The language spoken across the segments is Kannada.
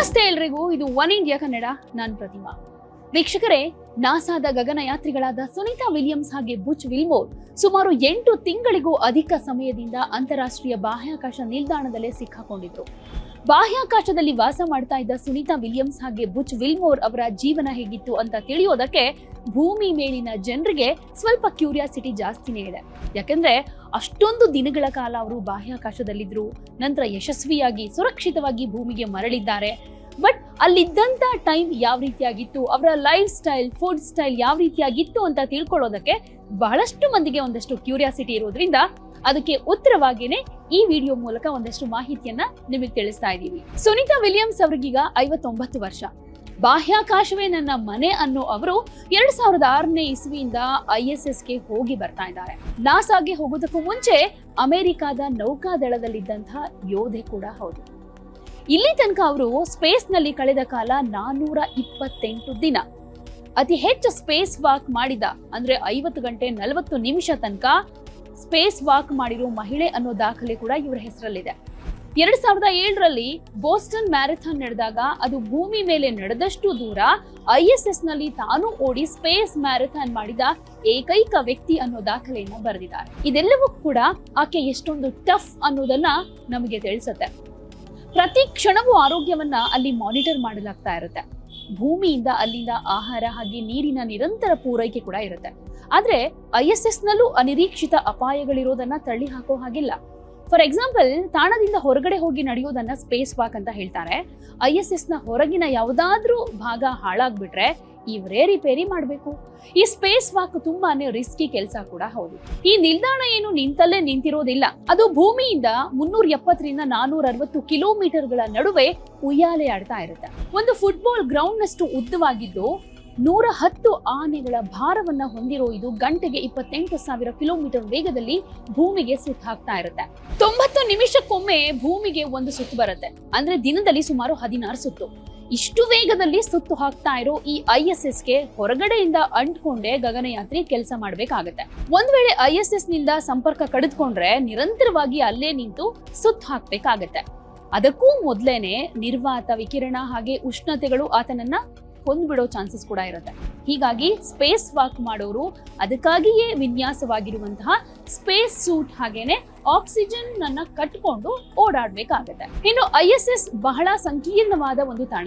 ನಮಸ್ತೆ ಎಲ್ರಿಗೂ, ಇದು ಒನ್ ಇಂಡಿಯಾ ಕನ್ನಡ. ನಾನು ಪ್ರತಿಮಾ. ವೀಕ್ಷಕರೇ, ನಾಸಾದ ಗಗನಯಾತ್ರಿಗಳಾದ ಸುನೀತಾ ವಿಲಿಯಮ್ಸ್ ಹಾಗೆ ಬುಚ್ ವಿಲ್ಮೋರ್ ಸುಮಾರು 8 ತಿಂಗಳಿಗೂ ಅಧಿಕ ಸಮಯದಿಂದ ಅಂತಾರಾಷ್ಟ್ರೀಯ ಬಾಹ್ಯಾಕಾಶ ನಿಲ್ದಾಣದಲ್ಲೇ ಸಿಕ್ಕಾಕೊಂಡಿದ್ರು. ಬಾಹ್ಯಾಕಾಶದಲ್ಲಿ ವಾಸ ಮಾಡ್ತಾ ಇದ್ದ ಸುನೀತಾ ವಿಲಿಯಮ್ಸ್ ಹಾಗೆ ಬುಚ್ ವಿಲ್ಮೋರ್ ಅವರ ಜೀವನ ಹೇಗಿತ್ತು ಅಂತ ತಿಳಿಯೋದಕ್ಕೆ ಭೂಮಿ ಮೇಲಿನ ಜನರಿಗೆ ಸ್ವಲ್ಪ ಕ್ಯೂರಿಯಾಸಿಟಿ ಜಾಸ್ತಿನೇ ಇದೆ. ಯಾಕಂದ್ರೆ ಅಷ್ಟೊಂದು ದಿನಗಳ ಕಾಲ ಅವರು ಬಾಹ್ಯಾಕಾಶದಲ್ಲಿದ್ರು, ನಂತರ ಯಶಸ್ವಿಯಾಗಿ ಸುರಕ್ಷಿತವಾಗಿ ಭೂಮಿಗೆ ಮರಳಿದ್ದಾರೆ. ಬಟ್ ಅಲ್ಲಿದ್ದಂತ ಟೈಮ್ ಯಾವ ರೀತಿಯಾಗಿತ್ತು, ಅವರ ಲೈಫ್ ಸ್ಟೈಲ್, ಫುಡ್ ಸ್ಟೈಲ್ ಯಾವ ರೀತಿಯಾಗಿತ್ತು ಅಂತ ತಿಳ್ಕೊಳ್ಳೋದಕ್ಕೆ ಬಹಳಷ್ಟು ಮಂದಿಗೆ ಒಂದಷ್ಟು ಕ್ಯೂರಿಯಾಸಿಟಿ ಇರೋದ್ರಿಂದ ಅದಕ್ಕೆ ಉತ್ತರವಾಗಿನೇ ಈ ವಿಡಿಯೋ ಮೂಲಕ ಒಂದಷ್ಟು ಮಾಹಿತಿಯನ್ನ ನಿಮಗೆ ತಿಳಿಸ್ತಾ ಇದ್ದೀವಿ. ಸುನೀತಾ ವಿಲಿಯಮ್ಸ್ ಅವರಿಗೀಗ 59 ವರ್ಷ. ಬಾಹ್ಯಾಕಾಶವೇ ನನ್ನ ಮನೆ ಅನ್ನೋ ಅವರು 2006ನೇ ಇಸ್ವಿಯಿಂದ ISSಗೆ ಹೋಗಿ ಬರ್ತಾ ಇದ್ದಾರೆ. ನಾಸಾಗೆ ಹೋಗೋದಕ್ಕೂ ಮುಂಚೆ ಅಮೆರಿಕಾದ ನೌಕಾದಳದಲ್ಲಿದ್ದಂತಹ ಯೋಧೆ ಕೂಡ ಹೌದು. ಇಲ್ಲಿ ತನಕ ಅವರು ಸ್ಪೇಸ್ ನಲ್ಲಿ ಕಳೆದ ಕಾಲ 428 ದಿನ. ಅತಿ ಹೆಚ್ಚು ಸ್ಪೇಸ್ ವಾಕ್ ಮಾಡಿದ ಅಂದ್ರೆ 50 ಗಂಟೆ 40 ನಿಮಿಷ ತನಕ ಸ್ಪೇಸ್ ವಾಕ್ ಮಾಡಿರೋ ಮಹಿಳೆ ಅನ್ನೋ ದಾಖಲೆ ಕೂಡ ಇವರ ಹೆಸರಲ್ಲಿದೆ. 2007ರಲ್ಲಿ ಬೋಸ್ಟನ್ ಮ್ಯಾರಥಾನ್ ನಡೆದಾಗ ಅದು ಭೂಮಿ ಮೇಲೆ ನಡೆದಷ್ಟು ದೂರ ISS ನಲ್ಲಿ ತಾನು ಓಡಿ ಸ್ಪೇಸ್ ಮ್ಯಾರಥಾನ್ ಮಾಡಿದ ಏಕೈಕ ವ್ಯಕ್ತಿ ಅನ್ನೋ ದಾಖಲೆಯನ್ನ ಬರೆದಿದ್ದಾರೆ. ಇದೆಲ್ಲವೂ ಕೂಡ ಆಕೆ ಎಷ್ಟೊಂದು ಟಫ್ ಅನ್ನೋದನ್ನ ನಮಗೆ ತಿಳಿಸುತ್ತೆ. ಪ್ರತಿ ಕ್ಷಣವೂ ಆರೋಗ್ಯವನ್ನ ಅಲ್ಲಿ ಮಾನಿಟರ್ ಮಾಡಲಾಗ್ತಾ ಇರುತ್ತೆ. ಭೂಮಿಯಿಂದ ಅಲ್ಲಿಂದ ಆಹಾರ ಹಾಗೆ ನೀರಿನ ನಿರಂತರ ಪೂರೈಕೆ ಕೂಡ ಇರುತ್ತೆ. ಆದ್ರೆ ISS ನಲ್ಲೂ ಅನಿರೀಕ್ಷಿತ ಅಪಾಯಗಳಿರೋದನ್ನ ತಳ್ಳಿ ಹಾಕೋ ಹಾಗಿಲ್ಲ. ಫಾರ್ ಎಕ್ಸಾಂಪಲ್, ತಾಣದಿಂದ ಹೊರಗಡೆ ಹೋಗಿ ನಡೆಯೋದನ್ನ ಸ್ಪೇಸ್ ವಾಕ್ ಅಂತ ಹೇಳ್ತಾರೆ. ISS ನ ಹೊರಗಿನ ಯಾವುದಾದ್ರೂ ಭಾಗ ಹಾಳಾಗ್ಬಿಟ್ರೆ ಇವರೇ ರಿಪೇರಿ ಮಾಡಬೇಕು. ಈ ಸ್ಪೇಸ್ ವಾಕ್ ತುಂಬಾನೇ ರಿಸ್ಕಿ ಕೆಲಸ ಕೂಡ ಹೌದು. ಈ ನಿಲ್ದಾಣ ಏನು ನಿಂತಲ್ಲೇ ನಿಂತಿರೋದಿಲ್ಲ. ಅದು ಭೂಮಿಯಿಂದ 370ರಿಂದ 460 ಕಿಲೋಮೀಟರ್ಗಳ ನಡುವೆ ಉಯ್ಯಾಲೆ ಆಡ್ತಾ ಇರುತ್ತೆ. ಒಂದು ಫುಟ್ಬಾಲ್ ಗ್ರೌಂಡ್ ನಷ್ಟು ಉದ್ದವಾಗಿದ್ದು 110 ಆನೆಗಳ ಭಾರವನ್ನ ಹೊಂದಿರೋ ಇದು ಗಂಟೆಗೆ 28,000 ಕಿಲೋಮೀಟರ್ ವೇಗದಲ್ಲಿ ಭೂಮಿಗೆ ಸುತ್ತು ಹಾಕ್ತಾ ಇರುತ್ತೆ. 90 ನಿಮಿಷಕ್ಕೊಮ್ಮೆ ಭೂಮಿಗೆ ಒಂದು ಸುತ್ತು ಬರುತ್ತೆ. ಅಂದ್ರೆ ದಿನದಲ್ಲಿ ಸುಮಾರು 16 ಸುತ್ತು. ಇಷ್ಟು ವೇಗದಲ್ಲಿ ಸುತ್ತು ಹಾಕ್ತಾ ಇರೋ ಈ ISSಗೆ ಹೊರಗಡೆಯಿಂದ ಅಂಟ್ಕೊಂಡೆ ಗಗನಯಾತ್ರಿ ಕೆಲಸ ಮಾಡ್ಬೇಕಾಗತ್ತೆ. ಒಂದ್ ವೇಳೆ ISS ನಿಂದ ಸಂಪರ್ಕ ಕಡಿದುಕೊಂಡ್ರೆ ನಿರಂತರವಾಗಿ ಅಲ್ಲೇ ನಿಂತು ಸುತ್ತು ಹಾಕ್ಬೇಕಾಗತ್ತೆ. ಅದಕ್ಕೂ ಮೊದ್ಲೇನೆ ನಿರ್ವಾತ, ವಿಕಿರಣ ಹಾಗೆ ಉಷ್ಣತೆಗಳು ಆತನನ್ನ ಕೊಂದ್ಬಿಡೋ ಚಾನ್ಸಸ್ ಕೂಡ ಇರುತ್ತೆ. ಹೀಗಾಗಿ ಸ್ಪೇಸ್ ವಾಕ್ ಮಾಡೋರು ಅದಕ್ಕಾಗಿಯೇ ವಿನ್ಯಾಸವಾಗಿರುವಂತಹ ಸ್ಪೇಸ್ ಸೂಟ್ ಹಾಗೇನೆ ಆಕ್ಸಿಜನ್ ಅನ್ನ ಕಟ್ಕೊಂಡು ಓಡಾಡ್ಬೇಕಾಗತ್ತೆ. ಇನ್ನು ISS ಬಹಳ ಸಂಕೀರ್ಣವಾದ ಒಂದು ತಾಣ.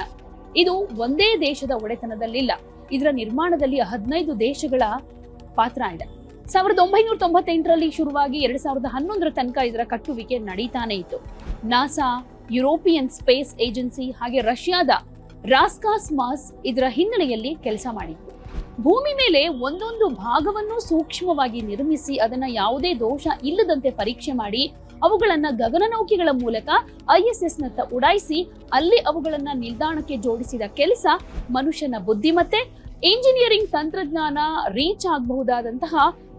ಇದು ಒಂದೇ ದೇಶದ ಒಡೆತನದಲ್ಲಿಲ್ಲ. ಇದರ ನಿರ್ಮಾಣದಲ್ಲಿ 15 ದೇಶಗಳ ಪಾತ್ರ ಇದೆ. 1998ರಲ್ಲಿ ಶುರುವಾಗಿ 2011ರ ತನಕ ಇದರ ಕಟ್ಟುವಿಕೆ ನಡೀತಾನೆ ಇತ್ತು. ನಾಸಾ, ಯುರೋಪಿಯನ್ ಸ್ಪೇಸ್ ಏಜೆನ್ಸಿ ಹಾಗೆ ರಷ್ಯಾದ ರಾಸ್ಕಾಸ್ಮಾಸ್ ಇದರ ಹಿನ್ನೆಲೆಯಲ್ಲಿ ಕೆಲಸ ಮಾಡಿತ್ತು. ಭೂಮಿ ಮೇಲೆ ಒಂದೊಂದು ಭಾಗವನ್ನು ಸೂಕ್ಷ್ಮವಾಗಿ ನಿರ್ಮಿಸಿ ಅದನ್ನ ಯಾವುದೇ ದೋಷ ಇಲ್ಲದಂತೆ ಪರೀಕ್ಷೆ ಮಾಡಿ ಅವುಗಳನ್ನ ಗಗನನೌಕೆಗಳ ಮೂಲಕ ISS ನತ್ತ ಉಡಾಯಿಸಿ ಅಲ್ಲಿ ಅವುಗಳನ್ನ ನಿಲ್ದಾಣಕ್ಕೆ ಜೋಡಿಸಿದ ಕೆಲಸ ಮನುಷ್ಯನ ಬುದ್ಧಿಮತ್ತೆ, ಇಂಜಿನಿಯರಿಂಗ್ ತಂತ್ರಜ್ಞಾನ ರೀಚ್ ಆಗಬಹುದಾದಂತಹ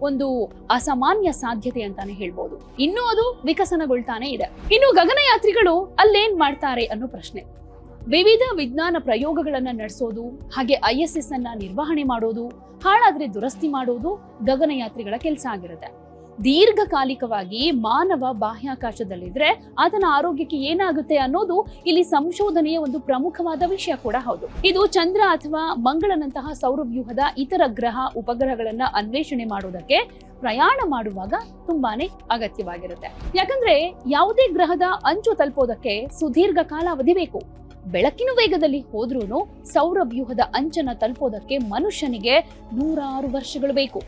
ಒಂದು ಅಸಾಮಾನ್ಯ ಸಾಧ್ಯತೆ ಅಂತಾನೆ ಹೇಳ್ಬೋದು. ಇನ್ನು ಅದು ವಿಕಸನಗೊಳ್ತಾನೆ ಇದೆ. ಇನ್ನು ಗಗನಯಾತ್ರಿಗಳು ಅಲ್ಲೇನ್ ಮಾಡ್ತಾರೆ ಅನ್ನೋ ಪ್ರಶ್ನೆ. ವಿವಿಧ ವಿಜ್ಞಾನ ಪ್ರಯೋಗಗಳನ್ನ ನಡೆಸೋದು ಹಾಗೆ ISS ಅನ್ನ ನಿರ್ವಹಣೆ ಮಾಡೋದು, ಹಾಳಾದ್ರೆ ದುರಸ್ತಿ ಮಾಡೋದು ಗಗನಯಾತ್ರಿಗಳ ಕೆಲಸ ಆಗಿರುತ್ತೆ. ದೀರ್ಘಕಾಲಿಕವಾಗಿ ಮಾನವ ಬಾಹ್ಯಾಕಾಶದಲ್ಲಿದ್ರೆ ಆತನ ಆರೋಗ್ಯಕ್ಕೆ ಏನಾಗುತ್ತೆ ಅನ್ನೋದು ಇಲ್ಲಿ ಸಂಶೋಧನೆಯ ಒಂದು ಪ್ರಮುಖವಾದ ವಿಷಯ ಕೂಡ ಹೌದು. ಇದು ಚಂದ್ರ ಅಥವಾ ಮಂಗಳನಂತಹ ಸೌರವ್ಯೂಹದ ಇತರ ಗ್ರಹ ಉಪಗ್ರಹಗಳನ್ನ ಅನ್ವೇಷಣೆ ಮಾಡೋದಕ್ಕೆ ಪ್ರಯಾಣ ಮಾಡುವಾಗ ತುಂಬಾನೇ ಅಗತ್ಯವಾಗಿರುತ್ತೆ. ಯಾಕಂದ್ರೆ ಯಾವುದೇ ಗ್ರಹದ ಅಂಚು ತಲುಪೋದಕ್ಕೆ ಸುದೀರ್ಘ ಕಾಲಾವಧಿ ಬೇಕು. ಬೆಳಕಿನ ವೇಗದಲ್ಲಿ ಹೋದ್ರೂ ಸೌರವ್ಯೂಹದ ಅಂಚನ್ನ ತಲುಪೋದಕ್ಕೆ ಮನುಷ್ಯನಿಗೆ 106 ವರ್ಷಗಳು ಬೇಕು.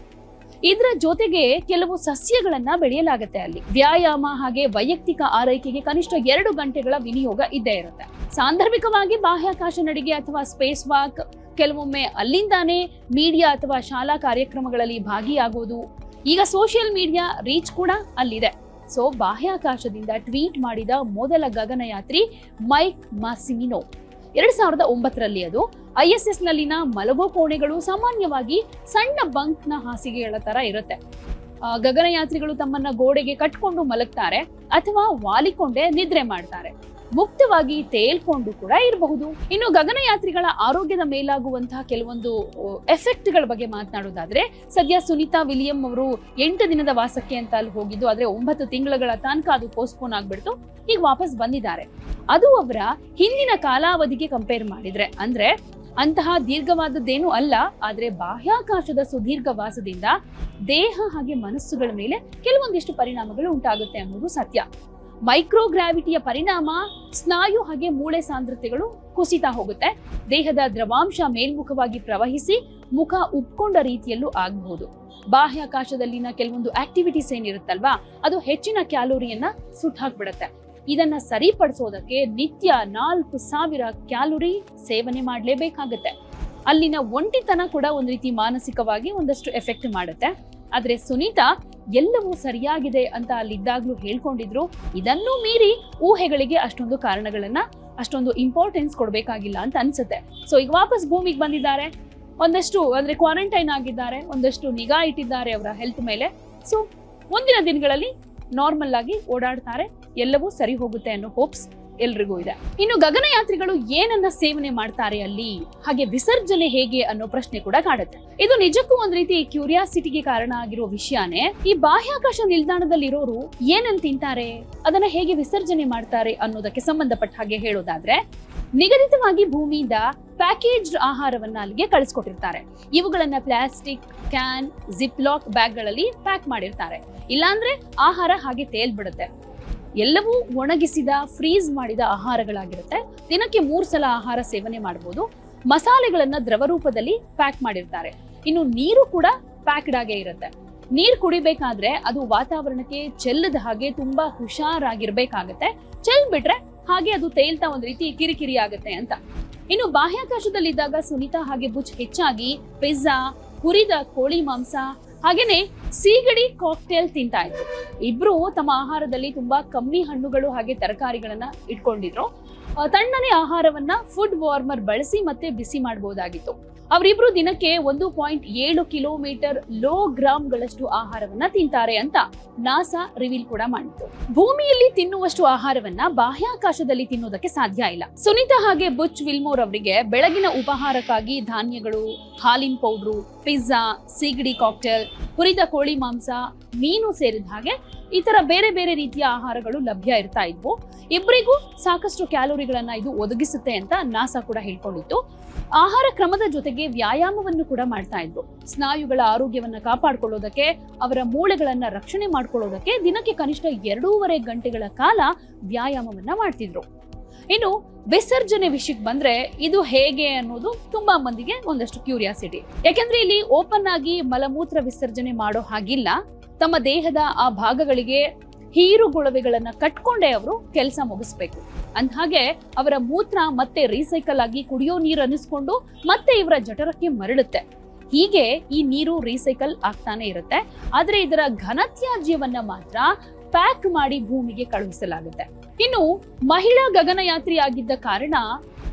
ಇದರ ಜೊತೆಗೆ ಕೆಲವು ಸಸ್ಯಗಳನ್ನ ಬೆಳೆಯಲಾಗುತ್ತೆ. ಅಲ್ಲಿ ವ್ಯಾಯಾಮ ಹಾಗೆ ವೈಯಕ್ತಿಕ ಆರೈಕೆಗೆ ಕನಿಷ್ಠ 2 ಗಂಟೆಗಳ ವಿನಿಯೋಗ ಇದ್ದೇ ಇರುತ್ತೆ. ಸಾಂದರ್ಭಿಕವಾಗಿ ಬಾಹ್ಯಾಕಾಶ ನಡಿಗೆ ಅಥವಾ ಸ್ಪೇಸ್ ವಾಕ್, ಕೆಲವೊಮ್ಮೆ ಅಲ್ಲಿಂದಾನೇ ಮೀಡಿಯಾ ಅಥವಾ ಶಾಲಾ ಕಾರ್ಯಕ್ರಮಗಳಲ್ಲಿ ಭಾಗಿಯಾಗೋದು. ಈಗ ಸೋಷಿಯಲ್ ಮೀಡಿಯಾ ರೀಚ್ ಕೂಡ ಅಲ್ಲಿದೆ. ಸೊ ಬಾಹ್ಯಾಕಾಶದಿಂದ ಟ್ವೀಟ್ ಮಾಡಿದ ಮೊದಲ ಗಗನಯಾತ್ರಿ ಮೈಕ್ ಮಾಸಿಮಿನೋ 2009ರಲ್ಲಿ. ಅದು ISS ನಲ್ಲಿನ ಮಲಗೋ ಕೋಣೆಗಳು ಸಾಮಾನ್ಯವಾಗಿ ಸಣ್ಣ ಬಂಕ್ನ ಹಾಸಿಗೆಗಳ ತರ ಇರುತ್ತೆ. ಗಗನಯಾತ್ರಿಗಳು ತಮ್ಮನ್ನ ಗೋಡೆಗೆ ಕಟ್ಕೊಂಡು ಮಲಗ್ತಾರೆ ಅಥವಾ ವಾಲಿಕೊಂಡೇ ನಿದ್ರೆ ಮಾಡ್ತಾರೆ. ಮುಕ್ತವಾಗಿ ತೇಲ್ಕೊಂಡು ಕೂಡ ಇರಬಹುದು. ಇನ್ನು ಗಗನಯಾತ್ರಿಗಳ ಆರೋಗ್ಯದ ಮೇಲಾಗುವಂತಹ ಕೆಲವೊಂದು ಎಫೆಕ್ಟ್ಗಳ ಬಗ್ಗೆ ಮಾತನಾಡೋದಾದ್ರೆ, ಸದ್ಯ ಸುನೀತಾ ವಿಲಿಯಂ ಅವರು 8 ದಿನದ ವಾಸಕ್ಕೆ ಅಂತ ಅಲ್ಲಿ ಹೋಗಿದ್ದು, ಆದ್ರೆ 9 ತಿಂಗಳ ತನಕ ಅದು ಪೋಸ್ಟ್ಪೋನ್ ಆಗ್ಬಿಡ್ತು. ಈಗ ವಾಪಸ್ ಬಂದಿದ್ದಾರೆ. ಅದು ಅವರ ಹಿಂದಿನ ಕಾಲಾವಧಿಗೆ ಕಂಪೇರ್ ಮಾಡಿದ್ರೆ, ಅಂದ್ರೆ ಅಂತಹ ದೀರ್ಘವಾದದ್ದೇನೂ ಅಲ್ಲ, ಆದ್ರೆ ಬಾಹ್ಯಾಕಾಶದ ಸುದೀರ್ಘ ವಾಸದಿಂದ ದೇಹ ಹಾಗೆ ಮನಸ್ಸುಗಳ ಮೇಲೆ ಕೆಲವೊಂದಿಷ್ಟು ಪರಿಣಾಮಗಳು ಉಂಟಾಗುತ್ತೆ ಅನ್ನೋದು ಸತ್ಯ. ಮೈಕ್ರೋಗ್ರಾವಿಟಿಯ ಪರಿಣಾಮ ಸ್ನಾಯು ಹಾಗೆ ಮೂಳೆ ಸಾಂದ್ರತೆಗಳು ಕುಸಿತ ಹೋಗುತ್ತೆ. ದೇಹದ ದ್ರವಾಂಶ ಮೇಲ್ಮುಖವಾಗಿ ಪ್ರವಹಿಸಿ ಮುಖ ಉಪ್ಕೊಂಡ ರೀತಿಯಲ್ಲೂ ಆಗಬಹುದು. ಬಾಹ್ಯಾಕಾಶದಲ್ಲಿನ ಕೆಲವೊಂದು ಆಕ್ಟಿವಿಟೀಸ್ ಏನಿರುತ್ತಲ್ವಾ, ಅದು ಹೆಚ್ಚಿನ ಕ್ಯಾಲೋರಿಯನ್ನ ಸುಟ್ಟಾಕ್ಬಿಡುತ್ತೆ. ಇದನ್ನ ಸರಿಪಡಿಸೋದಕ್ಕೆ ನಿತ್ಯ 4000 ಕ್ಯಾಲೋರಿ ಸೇವನೆ ಮಾಡಲೇಬೇಕಾಗತ್ತೆ. ಅಲ್ಲಿನ ಒಂಟಿತನ ಕೂಡ ಒಂದ್ ರೀತಿ ಮಾನಸಿಕವಾಗಿ ಒಂದಷ್ಟು ಎಫೆಕ್ಟ್ ಮಾಡುತ್ತೆ. ಆದ್ರೆ ಸುನೀತಾ ಎಲ್ಲವೂ ಸರಿಯಾಗಿದೆ ಅಂತ ಅಲ್ಲಿದ್ದಾಗ್ಲೂ ಹೇಳ್ಕೊಂಡಿದ್ರು. ಇದನ್ನೂ ಮೀರಿ ಊಹೆಗಳಿಗೆ ಅಷ್ಟೊಂದು ಕಾರಣಗಳನ್ನ, ಅಷ್ಟೊಂದು ಇಂಪಾರ್ಟೆನ್ಸ್ ಕೊಡ್ಬೇಕಾಗಿಲ್ಲ ಅಂತ ಅನ್ಸುತ್ತೆ. ಸೊ ಈಗ ವಾಪಸ್ ಭೂಮಿಗೆ ಬಂದಿದ್ದಾರೆ. ಒಂದಷ್ಟು ಅಂದ್ರೆ ಕ್ವಾರಂಟೈನ್ ಆಗಿದ್ದಾರೆ, ಒಂದಷ್ಟು ನಿಗಾ ಇಟ್ಟಿದ್ದಾರೆ ಅವರ ಹೆಲ್ತ್ ಮೇಲೆ. ಸೊ ಮುಂದಿನ ದಿನಗಳಲ್ಲಿ ನಾರ್ಮಲ್ ಆಗಿ ಓಡಾಡ್ತಾರೆ, ಎಲ್ಲವೂ ಸರಿ ಹೋಗುತ್ತೆ ಅನ್ನೋ ಹೋಪ್ಸ್ ಎಲ್ರಿಗೂ ಇದೆ. ಇನ್ನು ಗಗನಯಾತ್ರಿಗಳು ಏನನ್ನ ಸೇವನೆ ಮಾಡ್ತಾರೆ ಅಲ್ಲಿ, ಹಾಗೆ ವಿಸರ್ಜನೆ ಹೇಗೆ ಅನ್ನೋ ಪ್ರಶ್ನೆ ಕೂಡ ಕಾಡುತ್ತೆ. ಇದು ನಿಜಕ್ಕೂ ಒಂದ್ ರೀತಿ ಕ್ಯೂರಿಯಾಸಿಟಿಗೆ ಕಾರಣ ಆಗಿರೋ ವಿಷಯನೇ. ಈ ಬಾಹ್ಯಾಕಾಶ ನಿಲ್ದಾಣದಲ್ಲಿರೋರು ಏನನ್ನ ತಿಂತಾರೆ, ಅದನ್ನ ಹೇಗೆ ವಿಸರ್ಜನೆ ಮಾಡ್ತಾರೆ ಅನ್ನೋದಕ್ಕೆ ಸಂಬಂಧಪಟ್ಟ ಹಾಗೆ ಹೇಳೋದಾದ್ರೆ, ನಿಗದಿತವಾಗಿ ಭೂಮಿಯಿಂದ ಪ್ಯಾಕೇಜ್ಡ್ ಆಹಾರವನ್ನ ಅಲ್ಲಿಗೆ ಕಳಿಸ್ಕೊಟ್ಟಿರ್ತಾರೆ. ಇವುಗಳನ್ನ ಪ್ಲಾಸ್ಟಿಕ್ ಕ್ಯಾನ್, ಜಿಪ್ಲಾಕ್ ಬ್ಯಾಗ್ಗಳಲ್ಲಿ ಪ್ಯಾಕ್ ಮಾಡಿರ್ತಾರೆ. ಇಲ್ಲಾಂದ್ರೆ ಆಹಾರ ಹಾಗೆ ತೇಲ್ಬಿಡುತ್ತೆ. ಎಲ್ಲವೂ ಒಣಗಿಸಿದ, ಫ್ರೀಸ್ ಮಾಡಿದ ಆಹಾರಗಳಾಗಿರುತ್ತೆ. ದಿನಕ್ಕೆ 3 ಸಲ ಆಹಾರ ಸೇವನೆ ಮಾಡಬಹುದು. ಮಸಾಲೆಗಳನ್ನ ದ್ರವ ರೂಪದಲ್ಲಿ ಪ್ಯಾಕ್ ಮಾಡಿರ್ತಾರೆ. ಇನ್ನು ನೀರು ಕೂಡ ಪ್ಯಾಕ್ಡ್ ಆಗೇ ಇರುತ್ತೆ. ನೀರು ಕುಡಿಬೇಕಾದ್ರೆ ಅದು ವಾತಾವರಣಕ್ಕೆ ಚೆಲ್ಲದ ಹಾಗೆ ತುಂಬಾ ಹುಷಾರಾಗಿರ್ಬೇಕಾಗತ್ತೆ. ಚೆಲ್ಬಿಟ್ರೆ ಹಾಗೆ ಅದು ತೇಲ್ತಾ ಒಂದ್ ರೀತಿ ಕಿರಿಕಿರಿ ಆಗುತ್ತೆ ಅಂತ. ಇನ್ನು ಬಾಹ್ಯಾಕಾಶದಲ್ಲಿದ್ದಾಗ ಸುನೀತಾ ಹಾಗೆ ಬುಚ್ ಹೆಚ್ಚಾಗಿ ಪಿಜ್ಜಾ, ಹುರಿದ ಕೋಳಿ ಮಾಂಸ ಹಾಗೇನೆ ಸೀಗಡಿ ಕಾಕ್ಟೇಲ್ ತಿಂತಾ ಇದ್ರು. ಇಬ್ರು ತಮ್ಮ ಆಹಾರದಲ್ಲಿ ತುಂಬಾ ಕಮ್ಮಿ ಹಣ್ಣುಗಳು ಹಾಗೆ ತರಕಾರಿಗಳನ್ನ ಇಟ್ಕೊಂಡಿದ್ರು. ತಣ್ಣನೆ ಆಹಾರವನ್ನ ಫುಡ್ ವಾರ್ಮರ್ ಬಳಸಿ ಮತ್ತೆ ಬಿಸಿ ಮಾಡಬಹುದಾಗಿತ್ತು. ಅವರಿಬ್ರು ದಿನಕ್ಕೆ 1.7 ಕಿಲೋಮೀಟರ್ ಲೋ ಗ್ರಾಮ್ಗಳಷ್ಟು ಆಹಾರವನ್ನ ತಿಂತಾರೆ ಅಂತ ನಾಸಾ ರಿವೀಲ್ ಕೂಡ ಮಾಡಿತ್ತು. ಭೂಮಿಯಲ್ಲಿ ತಿನ್ನುವಷ್ಟು ಆಹಾರವನ್ನ ಬಾಹ್ಯಾಕಾಶದಲ್ಲಿ ತಿನ್ನೋದಕ್ಕೆ ಸಾಧ್ಯ ಇಲ್ಲ. ಸುನೀತಾ ಹಾಗೆ ಬುಚ್ ವಿಲ್ಮೋರ್ ಅವರಿಗೆ ಬೆಳಗಿನ ಉಪಹಾರಕ್ಕಾಗಿ ಧಾನ್ಯಗಳು, ಹಾಲಿನ ಪೌಡ್ರು, ಪಿಜ್ಜಾ, ಸೀಗಡಿ ಕಾಕ್ಟೇಲ್, ಹುರಿದ ಕೋಳಿ ಮಾಂಸ, ಮೀನು ಸೇರಿದ ಹಾಗೆ ಈ ತರ ಬೇರೆ ಬೇರೆ ರೀತಿಯ ಆಹಾರಗಳು ಲಭ್ಯ ಇರ್ತಾ ಇದ್ವು. ಇಬ್ಬರಿಗೂ ಸಾಕಷ್ಟು ಕ್ಯಾಲೋರಿಗಳನ್ನ ಇದು ಒದಗಿಸುತ್ತೆ ಅಂತ ನಾಸಾ ಕೂಡ ಹೇಳ್ಕೊಂಡಿತ್ತು. ಆಹಾರ ಕ್ರಮದ ಜೊತೆಗೆ ವ್ಯಾಯಾಮವನ್ನು ಕೂಡ ಮಾಡ್ತಾ ಇದ್ರು. ಸ್ನಾಯುಗಳ ಆರೋಗ್ಯವನ್ನ ಕಾಪಾಡ್ಕೊಳ್ಳೋದಕ್ಕೆ, ಅವರ ಮೂಳೆಗಳನ್ನ ರಕ್ಷಣೆ ಮಾಡ್ಕೊಳ್ಳೋದಕ್ಕೆ ದಿನಕ್ಕೆ ಕನಿಷ್ಠ 2.5 ಗಂಟೆಗಳ ಕಾಲ ವ್ಯಾಯಾಮವನ್ನ ಮಾಡ್ತಿದ್ರು. ಇನ್ನು ವಿಸರ್ಜನೆ ವಿಷಯಕ್ಕೆ ಬಂದ್ರೆ, ಇದು ಹೇಗೆ ಅನ್ನೋದು ತುಂಬಾ ಮಂದಿಗೆ ಒಂದಷ್ಟು ಕ್ಯೂರಿಯಾಸಿಟಿ. ಯಾಕೆಂದ್ರೆ ಇಲ್ಲಿ ಓಪನ್ ಆಗಿ ಮಲಮೂತ್ರ ವಿಸರ್ಜನೆ ಮಾಡೋ ಹಾಗಿಲ್ಲ. ತಮ್ಮ ದೇಹದ ಆ ಭಾಗಗಳಿಗೆ ಹೀರುಗೊಳವೆಗಳನ್ನ ಕಟ್ಕೊಂಡೇ ಅವರು ಕೆಲಸ ಮುಗಿಸ್ಬೇಕು. ಅಂದ್ಹಾಗೆ ಅವರ ಮೂತ್ರ ಮತ್ತೆ ರೀಸೈಕಲ್ ಆಗಿ ಕುಡಿಯೋ ನೀರು ಅನ್ನಿಸ್ಕೊಂಡು ಮತ್ತೆ ಇವರ ಜಠರಕ್ಕೆ ಮರಳುತ್ತೆ. ಹೀಗೆ ಈ ನೀರು ರೀಸೈಕಲ್ ಆಗ್ತಾನೆ ಇರುತ್ತೆ. ಆದ್ರೆ ಇದರ ಘನತ್ಯಾಜ್ಯವನ್ನ ಮಾತ್ರ ಪ್ಯಾಕ್ ಮಾಡಿ ಭೂಮಿಗೆ ಕಳುಹಿಸಲಾಗುತ್ತೆ. ಇನ್ನು ಮಹಿಳಾ ಗಗನಯಾತ್ರಿ ಆಗಿದ್ದ ಕಾರಣ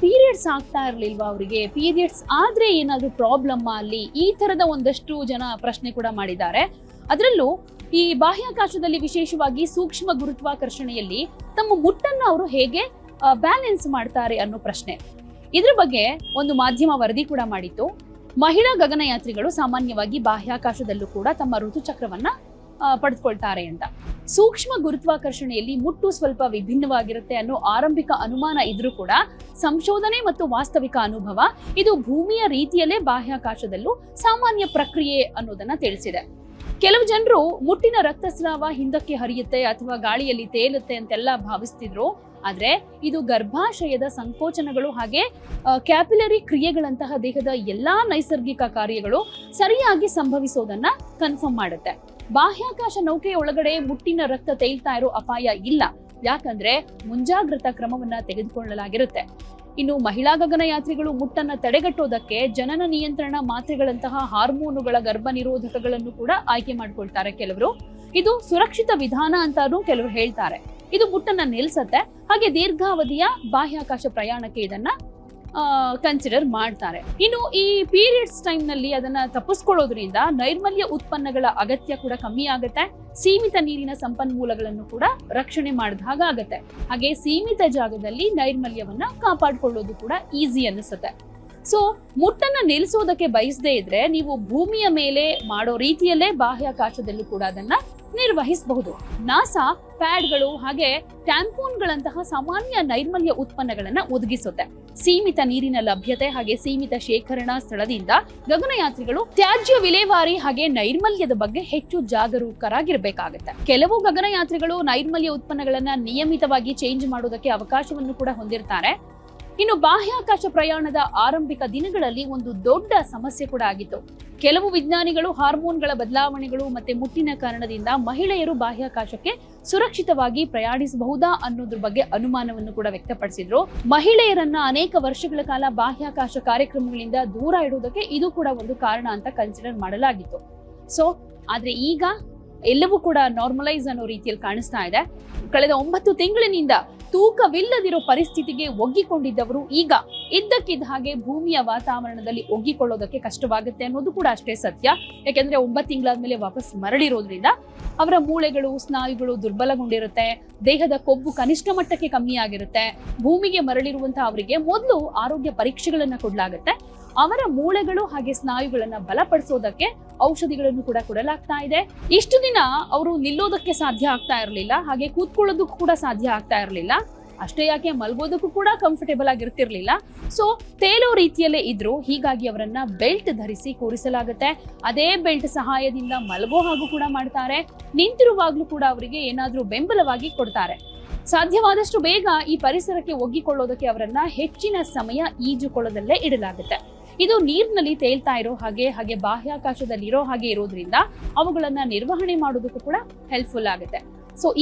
ಪೀರಿಯಡ್ಸ್ ಆಗ್ತಾ ಇರ್ಲಿಲ್ವಾ ಅವರಿಗೆ, ಪೀರಿಯಡ್ಸ್ ಆದ್ರೆ ಏನಾದ್ರೂ ಪ್ರಾಬ್ಲಮ್ ಅಲ್ಲಿ, ಈ ತರದ ಒಂದಷ್ಟು ಜನ ಪ್ರಶ್ನೆ ಕೂಡ ಮಾಡಿದ್ದಾರೆ. ಅದರಲ್ಲೂ ಈ ಬಾಹ್ಯಾಕಾಶದಲ್ಲಿ ವಿಶೇಷವಾಗಿ ಸೂಕ್ಷ್ಮ ಗುರುತ್ವಾಕರ್ಷಣೆಯಲ್ಲಿ ತಮ್ಮ ಮುಟ್ಟನ್ನ ಅವರು ಹೇಗೆ ಬ್ಯಾಲೆನ್ಸ್ ಮಾಡ್ತಾರೆ ಅನ್ನೋ ಪ್ರಶ್ನೆ. ಇದ್ರ ಬಗ್ಗೆ ಒಂದು ಮಾಧ್ಯಮ ವರದಿ ಕೂಡ ಮಾಡಿತ್ತು. ಮಹಿಳಾ ಗಗನಯಾತ್ರಿಗಳು ಸಾಮಾನ್ಯವಾಗಿ ಬಾಹ್ಯಾಕಾಶದಲ್ಲೂ ಕೂಡ ತಮ್ಮ ಋತುಚಕ್ರವನ್ನ ಪಡೆದುಕೊಳ್ತಾರೆ ಅಂತ. ಸೂಕ್ಷ್ಮ ಗುರುತ್ವಾಕರ್ಷಣೆಯಲ್ಲಿ ಮುಟ್ಟು ಸ್ವಲ್ಪ ವಿಭಿನ್ನವಾಗಿರುತ್ತೆ ಅನ್ನೋ ಆರಂಭಿಕ ಅನುಮಾನ ಇದ್ರೂ ಕೂಡ ಸಂಶೋಧನೆ ಮತ್ತು ವಾಸ್ತವಿಕ ಅನುಭವ ಇದು ಭೂಮಿಯ ರೀತಿಯಲ್ಲೇ ಬಾಹ್ಯಾಕಾಶದಲ್ಲೂ ಸಾಮಾನ್ಯ ಪ್ರಕ್ರಿಯೆ ಅನ್ನೋದನ್ನ ತಿಳಿಸಿದೆ. ಕೆಲವು ಜನರು ಮುಟ್ಟಿನ ರಕ್ತಸ್ರಾವ ಹಿಂದಕ್ಕೆ ಹರಿಯುತ್ತೆ ಅಥವಾ ಗಾಳಿಯಲ್ಲಿ ತೇಲುತ್ತೆ ಅಂತೆಲ್ಲ ಭಾವಿಸ್ತಿದ್ರು. ಆದ್ರೆ ಇದು ಗರ್ಭಾಶಯದ ಸಂಕೋಚನಗಳು ಹಾಗೆ ಕ್ಯಾಪಿಲರಿ ಕ್ರಿಯೆಗಳಂತಹ ದೇಹದ ಎಲ್ಲಾ ನೈಸರ್ಗಿಕ ಕಾರ್ಯಗಳು ಸರಿಯಾಗಿ ಸಂಭವಿಸೋದನ್ನ ಕನ್ಫರ್ಮ್ ಮಾಡುತ್ತೆ. ಬಾಹ್ಯಾಕಾಶ ನೌಕೆಯ ಒಳಗಡೆ ಮುಟ್ಟಿನ ರಕ್ತ ತೇಲ್ತಾ ಇರೋ ಅಪಾಯ ಇಲ್ಲ, ಯಾಕಂದ್ರೆ ಮುಂಜಾಗ್ರತಾ ಕ್ರಮವನ್ನ ತೆಗೆದುಕೊಳ್ಳಲಾಗಿರುತ್ತೆ. ಇನ್ನು ಮಹಿಳಾ ಗಗನಯಾತ್ರಿಗಳು ಮುಟ್ಟನ್ನ ತಡೆಗಟ್ಟೋದಕ್ಕೆ ಜನನ ನಿಯಂತ್ರಣ ಮಾತ್ರೆಗಳಂತಹ ಹಾರ್ಮೋನುಗಳ ಗರ್ಭ ನಿರೋಧಕಗಳನ್ನು ಕೂಡ ಆಯ್ಕೆ ಮಾಡ್ಕೊಳ್ತಾರೆ ಕೆಲವರು. ಇದು ಸುರಕ್ಷಿತ ವಿಧಾನ ಅಂತಾನೂ ಕೆಲವರು ಹೇಳ್ತಾರೆ. ಇದು ಮುಟ್ಟನ್ನ ನಿಲ್ಸತ್ತೆ, ಹಾಗೆ ದೀರ್ಘಾವಧಿಯ ಬಾಹ್ಯಾಕಾಶ ಪ್ರಯಾಣಕ್ಕೆ ಇದನ್ನ ಕನ್ಸಿಡರ್ ಮಾಡ್ತಾರೆ. ಇನ್ನು ಈ ಪೀರಿಯಡ್ಸ್ ಟೈಮ್ ನಲ್ಲಿ ಅದನ್ನ ತಪ್ಪಿಸ್ಕೊಳ್ಳೋದ್ರಿಂದ ನೈರ್ಮಲ್ಯ ಉತ್ಪನ್ನಗಳ ಅಗತ್ಯ ಕೂಡ ಕಮ್ಮಿ ಆಗುತ್ತೆ, ಸೀಮಿತ ನೀರಿನ ಸಂಪನ್ಮೂಲಗಳನ್ನು ಕೂಡ ರಕ್ಷಣೆ ಮಾಡಿದ ಹಾಗಾಗತ್ತೆ. ಹಾಗೆ ಸೀಮಿತ ಜಾಗದಲ್ಲಿ ನೈರ್ಮಲ್ಯವನ್ನ ಕಾಪಾಡಿಕೊಳ್ಳೋದು ಕೂಡ ಈಸಿ ಅನಿಸುತ್ತೆ. ಸೊ ಮುಟ್ಟನ್ನ ನಿಲ್ಲಿಸೋದಕ್ಕೆ ಬಯಸದೇ ಇದ್ರೆ ನೀವು ಭೂಮಿಯ ಮೇಲೆ ಮಾಡೋ ರೀತಿಯಲ್ಲೇ ಬಾಹ್ಯಾಕಾಶದಲ್ಲೂ ಕೂಡ ಅದನ್ನ ನಿರ್ವಹಿಸಬಹುದು. ನಾಸಾ ಪ್ಯಾಡ್ಗಳು ಹಾಗೆ ಟ್ಯಾಂಪೂನ್ಗಳಂತಹ ಸಾಮಾನ್ಯ ನೈರ್ಮಲ್ಯ ಉತ್ಪನ್ನಗಳನ್ನ ಒದಗಿಸುತ್ತೆ. ಸೀಮಿತ ನೀರಿನ ಲಭ್ಯತೆ ಹಾಗೆ ಸೀಮಿತ ಶೇಖರಣಾ ಸ್ಥಳದಿಂದ ಗಗನಯಾತ್ರಿಗಳು ತ್ಯಾಜ್ಯ ವಿಲೇವಾರಿ ಹಾಗೆ ನೈರ್ಮಲ್ಯದ ಬಗ್ಗೆ ಹೆಚ್ಚು ಜಾಗರೂಕರಾಗಿರ್ಬೇಕಾಗತ್ತೆ. ಕೆಲವು ಗಗನಯಾತ್ರಿಗಳು ನೈರ್ಮಲ್ಯ ಉತ್ಪನ್ನಗಳನ್ನ ನಿಯಮಿತವಾಗಿ ಚೇಂಜ್ ಮಾಡೋದಕ್ಕೆ ಅವಕಾಶವನ್ನು ಕೂಡ ಹೊಂದಿರ್ತಾರೆ. ಇನ್ನು ಬಾಹ್ಯಾಕಾಶ ಪ್ರಯಾಣದ ಆರಂಭಿಕ ದಿನಗಳಲ್ಲಿ ಒಂದು ದೊಡ್ಡ ಸಮಸ್ಯೆ ಕೂಡ ಆಗಿತ್ತು. ಕೆಲವು ವಿಜ್ಞಾನಿಗಳು ಹಾರ್ಮೋನ್ಗಳ ಬದಲಾವಣೆಗಳು ಮತ್ತೆ ಮುಟ್ಟಿನ ಕಾರಣದಿಂದ ಮಹಿಳೆಯರು ಬಾಹ್ಯಾಕಾಶಕ್ಕೆ ಸುರಕ್ಷಿತವಾಗಿ ಪ್ರಯಾಣಿಸಬಹುದಾ ಅನ್ನೋದ್ರ ಬಗ್ಗೆ ಅನುಮಾನವನ್ನು ಕೂಡ ವ್ಯಕ್ತಪಡಿಸಿದ್ರು. ಮಹಿಳೆಯರನ್ನ ಅನೇಕ ವರ್ಷಗಳ ಕಾಲ ಬಾಹ್ಯಾಕಾಶ ಕಾರ್ಯಕ್ರಮಗಳಿಂದ ದೂರ ಇಡುವುದಕ್ಕೆ ಇದು ಕೂಡ ಒಂದು ಕಾರಣ ಅಂತ ಕನ್ಸಿಡರ್ ಮಾಡಲಾಗಿತ್ತು. ಆದ್ರೆ ಈಗ ಎಲ್ಲವೂ ಕೂಡ ನಾರ್ಮಲೈಸ್ ಅನ್ನೋ ರೀತಿಯಲ್ಲಿ ಕಾಣಿಸ್ತಾ ಇದೆ. ಕಳೆದ 9 ತಿಂಗಳಿನಿಂದ ತೂಕವಿಲ್ಲದಿರೋ ಪರಿಸ್ಥಿತಿಗೆ ಒಗ್ಗಿಕೊಂಡಿದ್ದವರು ಈಗ ಇದ್ದಕ್ಕಿದ್ದ ಹಾಗೆ ಭೂಮಿಯ ವಾತಾವರಣದಲ್ಲಿ ಒಗ್ಗಿಕೊಳ್ಳೋದಕ್ಕೆ ಕಷ್ಟವಾಗುತ್ತೆ ಅನ್ನೋದು ಕೂಡ ಅಷ್ಟೇ ಸತ್ಯ. ಯಾಕೆಂದ್ರೆ 9 ತಿಂಗಳಾದ್ಮೇಲೆ ವಾಪಸ್ ಮರಳಿರೋದ್ರಿಂದ ಅವರ ಮೂಳೆಗಳು ಸ್ನಾಯುಗಳು ದುರ್ಬಲಗೊಂಡಿರುತ್ತೆ, ದೇಹದ ಕೊಬ್ಬು ಕನಿಷ್ಠ ಮಟ್ಟಕ್ಕೆ ಕಮ್ಮಿ ಆಗಿರುತ್ತೆ. ಭೂಮಿಗೆ ಮರಳಿರುವಂತಹ ಅವರಿಗೆ ಮೊದಲು ಆರೋಗ್ಯ ಪರೀಕ್ಷೆಗಳನ್ನ ಕೊಡಲಾಗುತ್ತೆ. ಅವರ ಮೂಳೆಗಳು ಹಾಗೆ ಸ್ನಾಯುಗಳನ್ನ ಬಲಪಡಿಸೋದಕ್ಕೆ ಔಷಧಿಗಳನ್ನು ಕೂಡ ಕೊಡಲಾಗ್ತಾ ಇದೆ. ಇಷ್ಟು ದಿನ ಅವರು ನಿಲ್ಲೋದಕ್ಕೆ ಸಾಧ್ಯ ಆಗ್ತಾ ಇರಲಿಲ್ಲ, ಹಾಗೆ ಕೂತ್ಕೊಳ್ಳೋದಕ್ಕೂ ಕೂಡ ಸಾಧ್ಯ ಆಗ್ತಾ ಇರಲಿಲ್ಲ. ಅಷ್ಟೇ ಯಾಕೆ ಮಲ್ಗೋದಕ್ಕೂ ಕೂಡ ಕಂಫರ್ಟೇಬಲ್ ಆಗಿರ್ತಿರ್ಲಿಲ್ಲ. ತೇಲೋ ರೀತಿಯಲ್ಲೇ ಇದ್ರು. ಹೀಗಾಗಿ ಅವರನ್ನ ಬೆಲ್ಟ್ ಧರಿಸಿ ಕೂರಿಸಲಾಗುತ್ತೆ. ಅದೇ ಬೆಲ್ಟ್ ಸಹಾಯದಿಂದ ಮಲಗೋ ಹಾಗೂ ಕೂಡ ಮಾಡ್ತಾರೆ. ನಿಂತಿರುವಾಗ್ಲೂ ಕೂಡ ಅವರಿಗೆ ಏನಾದ್ರೂ ಬೆಂಬಲವಾಗಿ ಕೊಡ್ತಾರೆ. ಸಾಧ್ಯವಾದಷ್ಟು ಬೇಗ ಈ ಪರಿಸರಕ್ಕೆ ಒಗ್ಗಿಕೊಳ್ಳೋದಕ್ಕೆ ಅವರನ್ನ ಹೆಚ್ಚಿನ ಸಮಯ ಈಜುಕೊಳದಲ್ಲೇ ಇಡಲಾಗುತ್ತೆ. ಇದು ನೀರಿನಲ್ಲಿ ತೇಲ್ತಾ ಇರೋ ಹಾಗೆ ಬಾಹ್ಯಾಕಾಶದಲ್ಲಿ ಇರೋ ಹಾಗೆ ಇರೋದ್ರಿಂದ ಅವುಗಳನ್ನ ನಿರ್ವಹಣೆ ಮಾಡೋದಕ್ಕೂ ಕೂಡ ಹೆಲ್ಪ್ಫುಲ್ ಆಗುತ್ತೆ.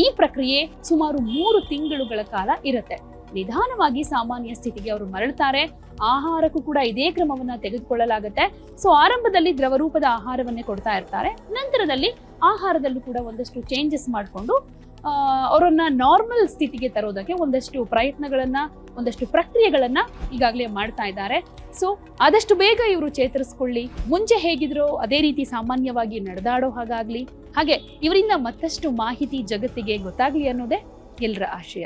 ಈ ಪ್ರಕ್ರಿಯೆ ಸುಮಾರು 3 ತಿಂಗಳುಗಳ ಕಾಲ ಇರುತ್ತೆ. ನಿಧಾನವಾಗಿ ಸಾಮಾನ್ಯ ಸ್ಥಿತಿಗೆ ಅವರು ಮರಳುತ್ತಾರೆ. ಆಹಾರಕ್ಕೂ ಕೂಡ ಇದೇ ಕ್ರಮವನ್ನ ತೆಗೆದುಕೊಳ್ಳಲಾಗುತ್ತೆ. ಆರಂಭದಲ್ಲಿ ದ್ರವರೂಪದ ಆಹಾರವನ್ನೇ ಕೊಡ್ತಾ ಇರ್ತಾರೆ. ನಂತರದಲ್ಲಿ ಆಹಾರದಲ್ಲೂ ಕೂಡ ಒಂದಷ್ಟು ಚೇಂಜಸ್ ಮಾಡಿಕೊಂಡು ಅವರನ್ನ ನಾರ್ಮಲ್ ಸ್ಥಿತಿಗೆ ತರೋದಕ್ಕೆ ಒಂದಷ್ಟು ಪ್ರಯತ್ನಗಳನ್ನ ಒಂದಷ್ಟು ಪ್ರಕ್ರಿಯೆಗಳನ್ನ ಈಗಾಗಲೇ ಮಾಡ್ತಾ ಇದ್ದಾರೆ. ಆದಷ್ಟು ಬೇಗ ಇವರು ಚೇತರಿಸ್ಕೊಳ್ಳಿ, ಮುಂಚೆ ಹೇಗಿದ್ರೋ ಅದೇ ರೀತಿ ಸಾಮಾನ್ಯವಾಗಿ ನಡೆದಾಡೋ ಹಾಗಾಗ್ಲಿ, ಹಾಗೆ ಇವರಿಂದ ಮತ್ತಷ್ಟು ಮಾಹಿತಿ ಜಗತ್ತಿಗೆ ಗೊತ್ತಾಗ್ಲಿ ಅನ್ನೋದೇ ಎಲ್ಲರ ಆಶಯ.